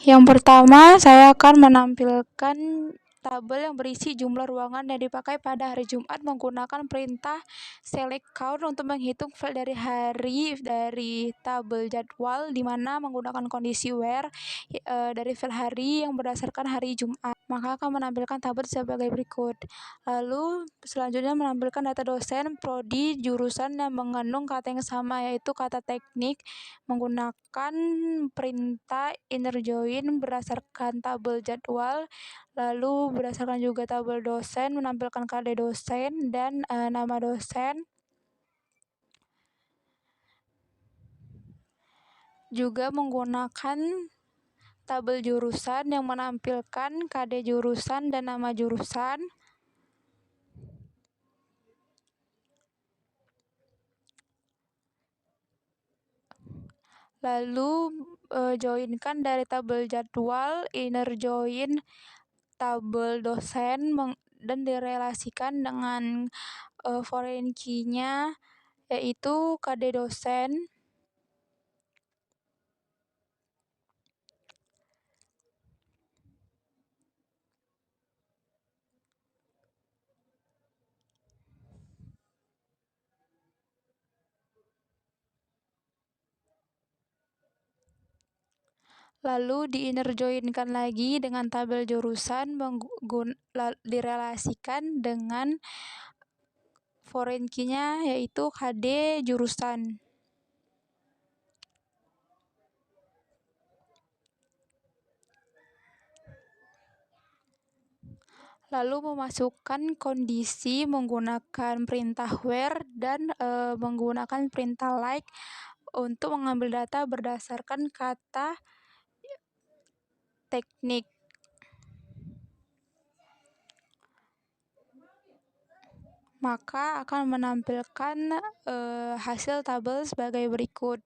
Yang pertama, saya akan menampilkan tabel yang berisi jumlah ruangan yang dipakai pada hari Jumat menggunakan perintah select count untuk menghitung file dari hari dari tabel jadwal, di mana menggunakan kondisi where dari file hari yang berdasarkan hari Jumat. Maka akan menampilkan tabel sebagai berikut. Lalu selanjutnya menampilkan data dosen, prodi, jurusan yang mengandung kata yang sama, yaitu kata teknik, menggunakan perintah inner join berdasarkan tabel jadwal. Lalu berdasarkan juga tabel dosen, menampilkan kode dosen dan nama dosen. Juga menggunakan tabel jurusan yang menampilkan kode jurusan dan nama jurusan. Lalu joinkan dari tabel jadwal, inner join tabel dosen dan direlasikan dengan foreign key-nya, yaitu kode dosen. Lalu di inner join-kan lagi dengan tabel jurusan direlasikan dengan foreign key-nya, yaitu KD jurusan. Lalu memasukkan kondisi menggunakan perintah where dan menggunakan perintah like untuk mengambil data berdasarkan kata teknik. Maka akan menampilkan hasil tabel sebagai berikut.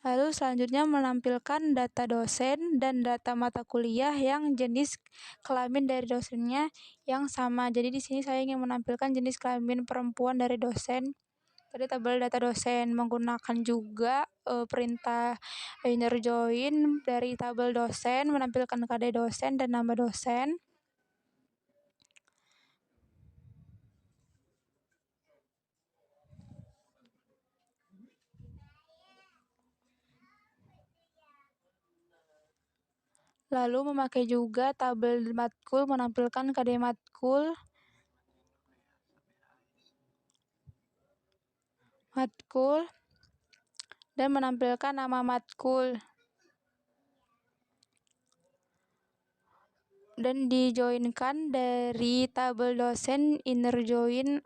Lalu selanjutnya menampilkan data dosen dan data mata kuliah yang jenis kelamin dari dosennya yang sama. Jadi di sini saya ingin menampilkan jenis kelamin perempuan dari dosen. Tadi tabel data dosen, menggunakan juga perintah inner join dari tabel dosen, menampilkan kode dosen dan nama dosen. Lalu memakai juga tabel matkul, menampilkan kode matkul, dan menampilkan nama matkul. Dan dijoinkan dari tabel dosen inner join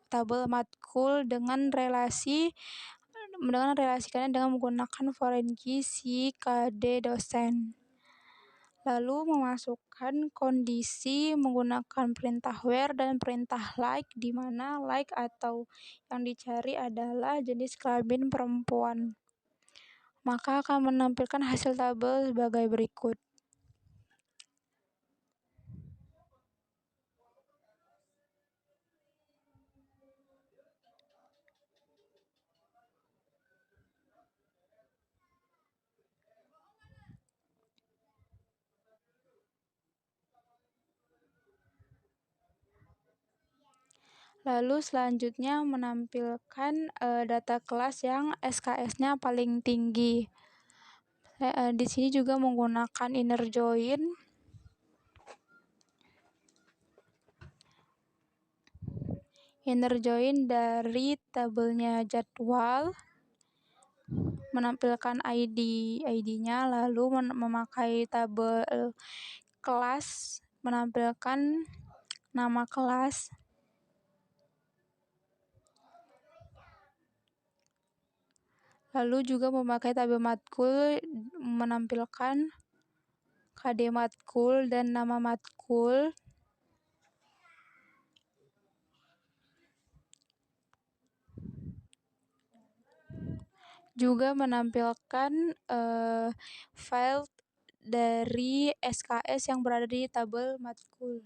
tabel matkul dengan relasikannya dengan menggunakan foreign key si KD dosen. Lalu memasukkan kondisi menggunakan perintah where dan perintah like, di mana like atau yang dicari adalah jenis kelamin perempuan. Maka akan menampilkan hasil tabel sebagai berikut. Lalu selanjutnya menampilkan data kelas yang SKS-nya paling tinggi. Di sini juga menggunakan inner join. Inner join dari tabelnya jadwal, menampilkan ID-nya, lalu memakai tabel kelas, menampilkan nama kelas. Lalu juga memakai tabel matkul, menampilkan KD matkul dan nama matkul. Juga menampilkan file dari SKS yang berada di tabel matkul.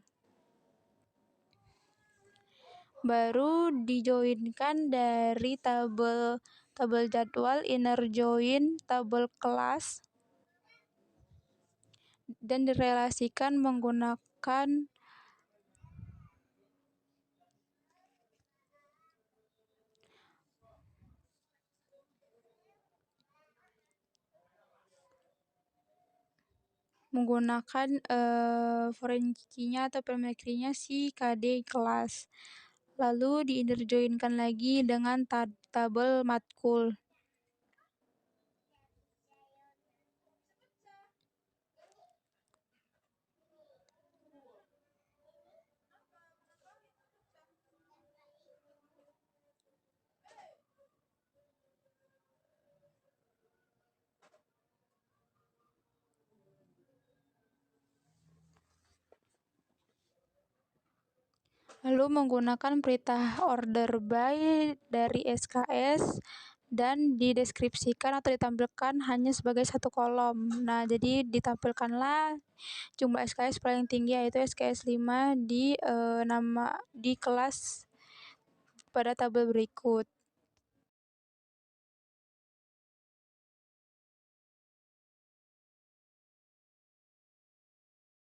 Baru dijoinkan dari tabel tabel jadwal, inner join, tabel kelas, dan direlasikan menggunakan foreign key-nya atau primary key-nya si KD kelas. Lalu di inner join-kan lagi dengan tabel matkul. Lalu menggunakan perintah order by dari SKS dan dideskripsikan atau ditampilkan hanya sebagai satu kolom. Nah, jadi ditampilkanlah jumlah SKS paling tinggi yaitu SKS 5 di kelas pada tabel berikut.